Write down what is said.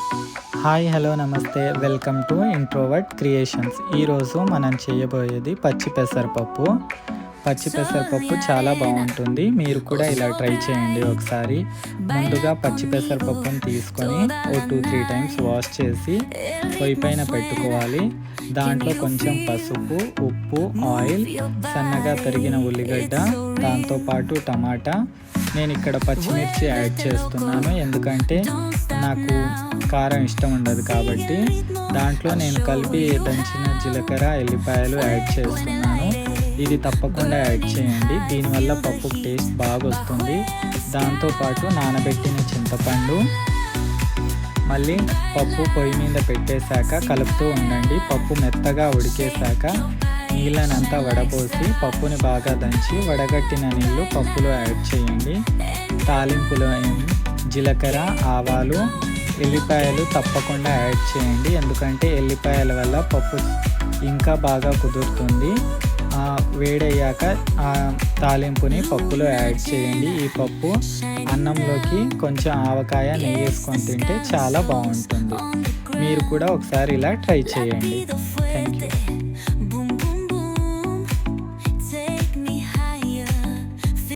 Hi hello నమస్తే welcome to introvert creations. ఈరోజు మనం చేయబోయేది పచ్చి పెసరపప్పు. పచ్చి పెసరపప్పు చాలా బాగుంటుంది, మీరు కూడా ఇలా ట్రై చేయండి ఒకసారి. ముందుగా పచ్చి పెసరపప్పును తీసుకొని 2-3 టైమ్స్ వాష్ చేసి పొయ్యి పైన పెట్టుకోవాలి. దాంట్లో కొంచెం పసుపు, ఉప్పు, ఆయిల్, సన్నగా తరిగిన ఉల్లిగడ్డ, దాంతోపాటు టమాటా. నేను ఇక్కడ పచ్చిమిర్చి యాడ్ చేస్తున్నాను, ఎందుకంటే నాకు కారం ఇష్టం ఉండదు కాబట్టి. దాంట్లో నేను కలిపి దంచిన జీలకర్ర, ఎల్లిపాయలు యాడ్ చేస్తున్నాను. ఇది తప్పకుండా యాడ్ చేయండి, దీనివల్ల పప్పు టేస్ట్ బాగా వస్తుంది. దాంతోపాటు నానబెట్టిన చింతపండు. మళ్ళీ పప్పు పొయ్యి మీద పెట్టేశాక కలుపుతూ ఉండండి. పప్పు మెత్తగా ఉడికేశాక నీళ్ళనంతా వడపోసి పప్పుని బాగా దంచి వడగట్టిన నీళ్ళు పప్పులో యాడ్ చేయండి. తాలింపులో జీలకర్ర, ఆవాలు, ఎల్లిపాయలు తప్పకుండా యాడ్ చేయండి, ఎందుకంటే ఎల్లిపాయల వల్ల పప్పు ఇంకా బాగా కుదురుతుంది. వేడయ్యాక ఆ తాలింపుని పప్పులో యాడ్ చేయండి. ఈ పప్పు అన్నంలోకి కొంచెం ఆవకాయ, నెయ్యి వేసుకొని తింటే చాలా బాగుంటుంది. మీరు కూడా ఒకసారి ఇలా ట్రై చేయండి. Thank you.